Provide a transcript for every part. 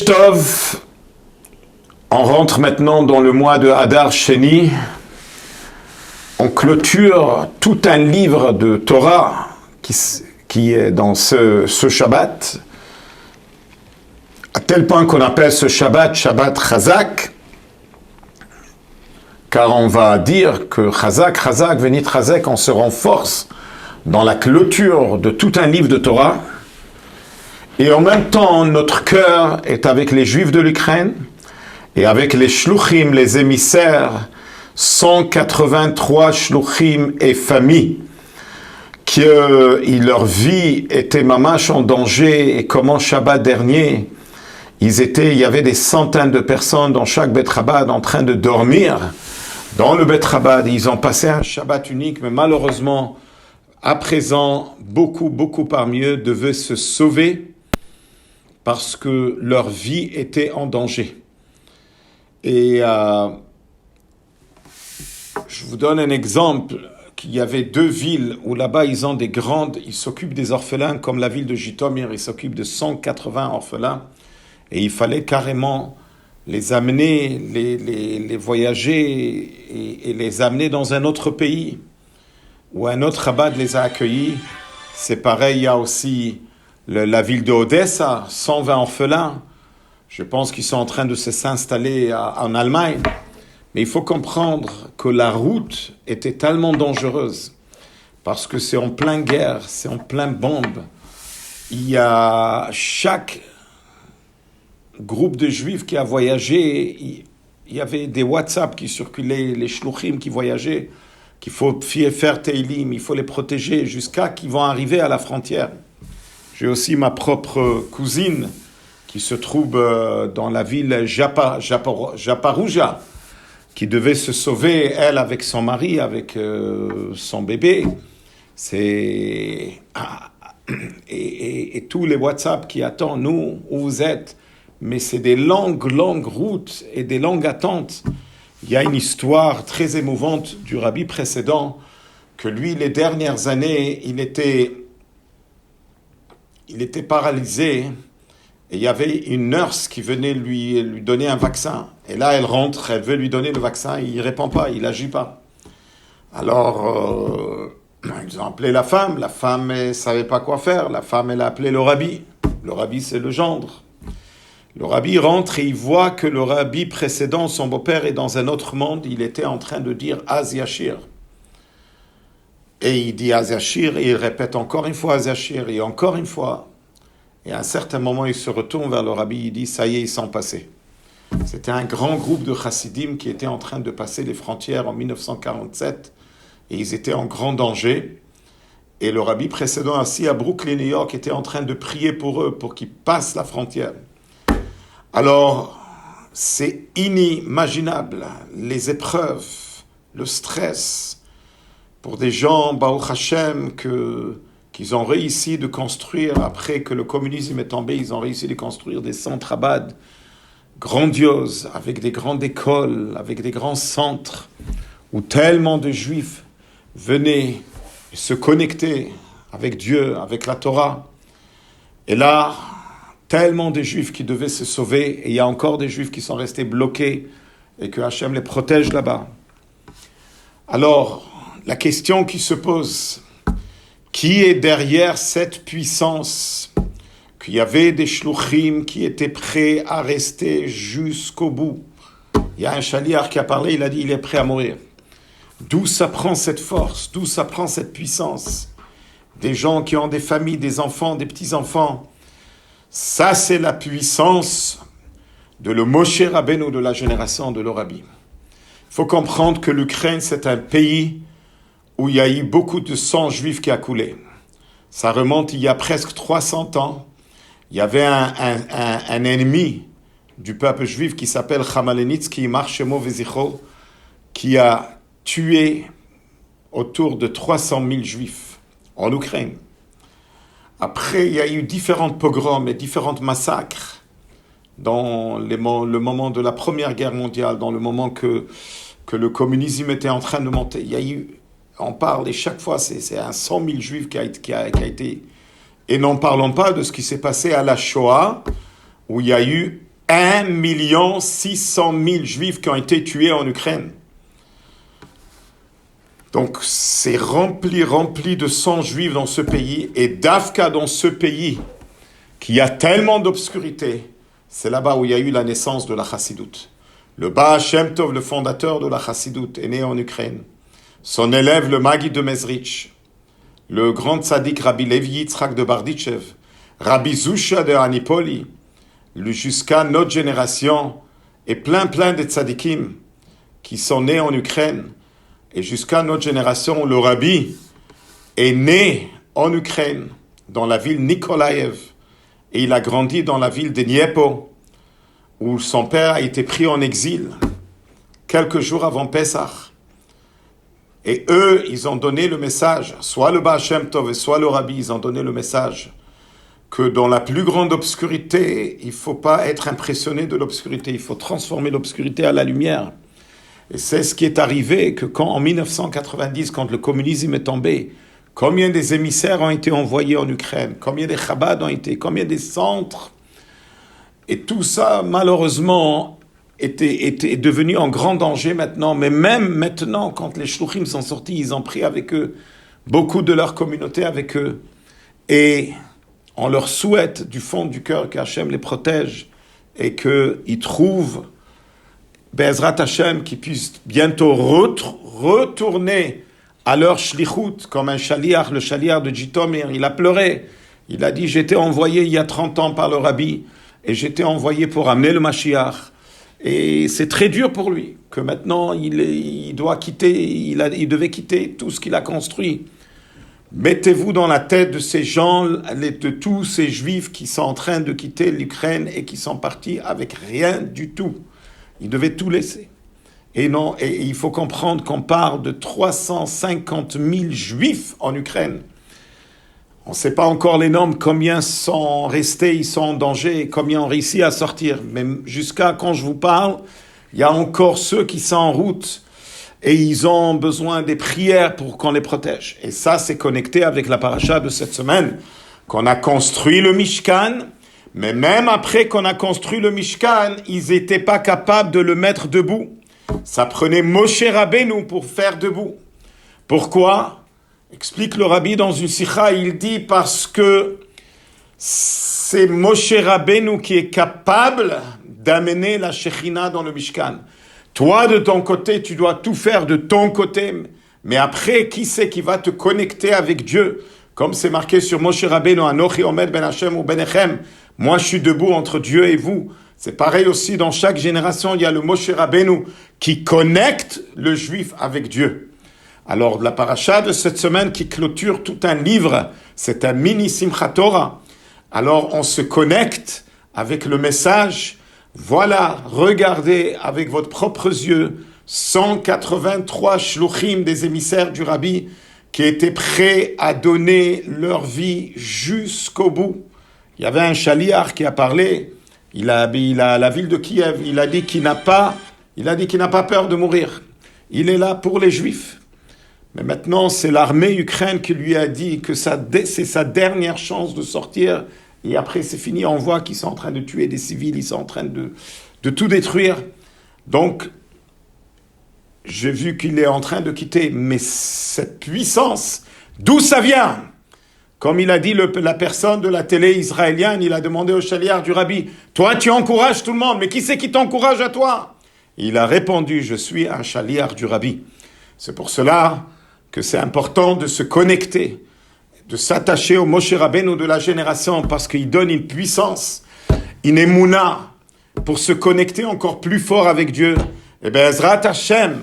Tov, on rentre maintenant dans le mois de Hadar Sheni. On clôture tout un livre de Torah qui est dans ce Shabbat, à tel point qu'on appelle ce Shabbat Chazak, car on va dire que Chazak, Venit Chazak, on se renforce dans la clôture de tout un livre de Torah. Et en même temps, notre cœur est avec les Juifs de l'Ukraine et avec les shluchim, les émissaires, 183 shluchim et familles, leur vie était mamash en danger. Et comme en Shabbat dernier, il y avait des centaines de personnes dans chaque Bet Chabad en train de dormir dans le Bet Chabad. Ils ont passé un Shabbat unique, mais malheureusement, à présent, beaucoup parmi eux devaient se sauver parce que leur vie était en danger. Et je vous donne un exemple, qu'il y avait deux villes où là-bas ils s'occupent des orphelins, comme la ville de Jitomir, ils s'occupent de 180 orphelins, et il fallait carrément les amener, les voyager et les amener dans un autre pays, où un autre rabbin les a accueillis. C'est pareil, il y a aussi la ville de Odessa, 120 orphelins. Je pense qu'ils sont en train de s'installer en Allemagne. Mais il faut comprendre que la route était tellement dangereuse parce que c'est en pleine guerre, c'est en pleine bombe. Il y a chaque groupe de Juifs qui a voyagé, il y avait des WhatsApp qui circulaient, les shluchim qui voyageaient, qu'il faut faire teilim, il faut les protéger jusqu'à qu'ils vont arriver à la frontière. J'ai aussi ma propre cousine qui se trouve dans la ville Japarouja, qui devait se sauver, elle, avec son mari, avec son bébé. Et tous les WhatsApp qui attendent, nous, où vous êtes. Mais c'est des longues routes et des longues attentes. Il y a une histoire très émouvante du rabbi précédent, que lui, les dernières années, il était paralysé, et il y avait une nurse qui venait lui donner un vaccin. Et là, elle rentre, elle veut lui donner le vaccin, il ne répond pas, il n'agit pas. Alors, ils ont appelé la femme elle ne savait pas quoi faire, la femme, elle a appelé le rabbi. Le rabbi, c'est le gendre. Le rabbi rentre et il voit que le rabbi précédent, son beau-père, est dans un autre monde, il était en train de dire « Az Yashir ». Et il dit Az Yashir, et il répète encore une fois Az Yashir, et encore une fois. Et à un certain moment, il se retourne vers le rabbi, il dit, ça y est, ils sont passés. C'était un grand groupe de chassidim qui était en train de passer les frontières en 1947, et ils étaient en grand danger. Et le rabbi précédent, assis à Brooklyn, New York, était en train de prier pour eux, pour qu'ils passent la frontière. Alors, c'est inimaginable, les épreuves, le stress, pour des gens, Baruch Hashem, qu'ils ont réussi de construire, après que le communisme est tombé, ils ont réussi de construire des centres abad grandioses, avec des grandes écoles, avec des grands centres, où tellement de Juifs venaient se connecter avec Dieu, avec la Torah. Et là, tellement de Juifs qui devaient se sauver, et il y a encore des Juifs qui sont restés bloqués, et que Hachem les protège là-bas. Alors, la question qui se pose, qui est derrière cette puissance? Qu'il y avait des shluchim qui étaient prêts à rester jusqu'au bout. Il y a un chaliar qui a parlé, il a dit il est prêt à mourir. D'où ça prend cette force? D'où ça prend cette puissance? Des gens qui ont des familles, des enfants, des petits-enfants. Ça, c'est la puissance de le Moshe Rabbeinu de la génération de l'Orabi. Il faut comprendre que l'Ukraine, c'est un pays où il y a eu beaucoup de sang juif qui a coulé. Ça remonte il y a presque 300 ans. Il y avait un ennemi du peuple juif qui s'appelle Chamalenitsky, Yimar Shemo Vezichro, qui a tué autour de 300 000 juifs en Ukraine. Après, il y a eu différents pogroms et différents massacres dans le moment de la Première Guerre mondiale, dans le moment que le communisme était en train de monter. Il y a eu, on parle, et chaque fois, c'est un 100 000 juifs qui a été... Et n'en parlons pas de ce qui s'est passé à la Shoah, où il y a eu 1 600 000 juifs qui ont été tués en Ukraine. Donc c'est rempli de sang juif dans ce pays, et d'Afka dans ce pays, qui a tellement d'obscurité, c'est là-bas où il y a eu la naissance de la Chassidoute. Le Baal Shem Tov, le fondateur de la Chassidoute, est né en Ukraine. Son élève, le Maggid de Mezrich, le grand tzaddik Rabbi Levi Yitzhak de Barditchev, Rabbi Zusha de Anipoli, jusqu'à notre génération, et plein de tzaddikim qui sont nés en Ukraine, et jusqu'à notre génération, le Rabbi est né en Ukraine, dans la ville Nikolaïev, et il a grandi dans la ville de Dniepo, où son père a été pris en exil quelques jours avant Pessah. Et eux, ils ont donné le message, soit le Baal Shem Tov et soit le Rabbi, ils ont donné le message que dans la plus grande obscurité, il ne faut pas être impressionné de l'obscurité, il faut transformer l'obscurité à la lumière. Et c'est ce qui est arrivé, que quand en 1990, quand le communisme est tombé, combien des émissaires ont été envoyés en Ukraine, combien des Chabad ont été, combien des centres, et tout ça, malheureusement, est devenu en grand danger maintenant. Mais même maintenant, quand les shluchim sont sortis, ils ont pris avec eux beaucoup de leur communauté avec eux. Et on leur souhaite du fond du cœur qu'Hachem les protège et qu'ils trouvent Be'ezrat Hashem, qu'ils puissent bientôt retourner à leur shlichut, comme un shaliach, le shaliach de Jitomir. Il a pleuré. Il a dit, j'étais envoyé il y a 30 ans par le Rabbi, et j'étais envoyé pour amener le Mashiach. Et c'est très dur pour lui, que maintenant il doit quitter, il devait quitter tout ce qu'il a construit. Mettez-vous dans la tête de ces gens, de tous ces juifs qui sont en train de quitter l'Ukraine et qui sont partis avec rien du tout. Ils devaient tout laisser. Et non, et il faut comprendre qu'on parle de 350 000 juifs en Ukraine. On ne sait pas encore les nombres, combien sont restés, ils sont en danger, et combien ont réussi à sortir. Mais jusqu'à quand je vous parle, il y a encore ceux qui sont en route et ils ont besoin des prières pour qu'on les protège. Et ça, c'est connecté avec la paracha de cette semaine, qu'on a construit le Mishkan, mais même après qu'on a construit le Mishkan, ils n'étaient pas capables de le mettre debout. Ça prenait Moshe Rabbeinu pour faire debout. Pourquoi ? Explique le Rabbi dans une sikha, il dit parce que c'est Moshe Rabbeinu qui est capable d'amener la Shekhinah dans le Mishkan. Toi, de ton côté, tu dois tout faire de ton côté, mais après, qui c'est qui va te connecter avec Dieu? Comme c'est marqué sur Moshe Rabbeinu, Anochi Omed Ben Hashem ou Ben Echem, moi je suis debout entre Dieu et vous. C'est pareil aussi, dans chaque génération, il y a le Moshe Rabbeinu qui connecte le juif avec Dieu. Alors, la paracha de cette semaine qui clôture tout un livre, c'est un mini Simchat Torah. Alors, on se connecte avec le message. Voilà, regardez avec votre propres yeux 183 shluchim, des émissaires du Rabbi, qui étaient prêts à donner leur vie jusqu'au bout. Il y avait un shaliach qui a parlé. Il a la ville de Kiev. Il a dit qu'il n'a pas peur de mourir. Il est là pour les Juifs. Mais maintenant, c'est l'armée ukrainienne qui lui a dit que c'est sa dernière chance de sortir. Et après, c'est fini. On voit qu'ils sont en train de tuer des civils. Ils sont en train de tout détruire. Donc, j'ai vu qu'il est en train de quitter. Mais cette puissance, d'où ça vient? Comme il a dit la personne de la télé israélienne, il a demandé au shaliach du Rabbi, « Toi, tu encourages tout le monde, mais qui c'est qui t'encourage à toi ?» Il a répondu, « Je suis un shaliach du Rabbi. » C'est pour cela que c'est important de se connecter, de s'attacher au Moshe Rabbeinu de la génération, parce qu'il donne une puissance, une émouna, pour se connecter encore plus fort avec Dieu. Et bien, Ezrat Hashem,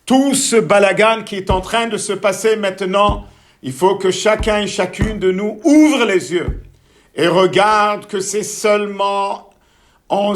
tout ce balagan qui est en train de se passer maintenant, il faut que chacun et chacune de nous ouvre les yeux et regarde que c'est seulement,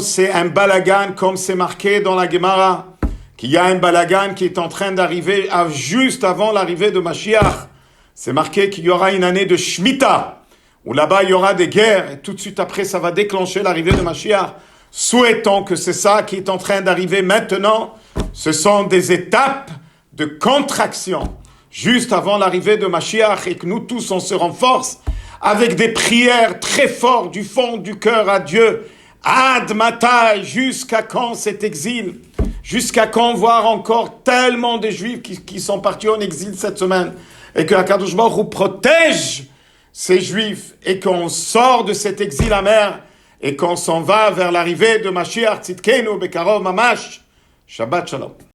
c'est un balagan comme c'est marqué dans la Gemara, qu'il y a un balagan qui est en train d'arriver juste avant l'arrivée de Mashiach. C'est marqué qu'il y aura une année de Shemitah, où là-bas il y aura des guerres, et tout de suite après ça va déclencher l'arrivée de Mashiach. Souhaitons que c'est ça qui est en train d'arriver maintenant. Ce sont des étapes de contraction, juste avant l'arrivée de Mashiach, et que nous tous on se renforce avec des prières très fortes du fond du cœur à Dieu, Ad matai, jusqu'à quand cet exil? Jusqu'à quand voir encore tellement de Juifs qui sont partis en exil cette semaine? Et que Akadosh Baruch Hu protège ces Juifs et qu'on sort de cet exil amer et qu'on s'en va vers l'arrivée de Mashiach Tzidkenu Bekarov Mamash. Shabbat Shalom.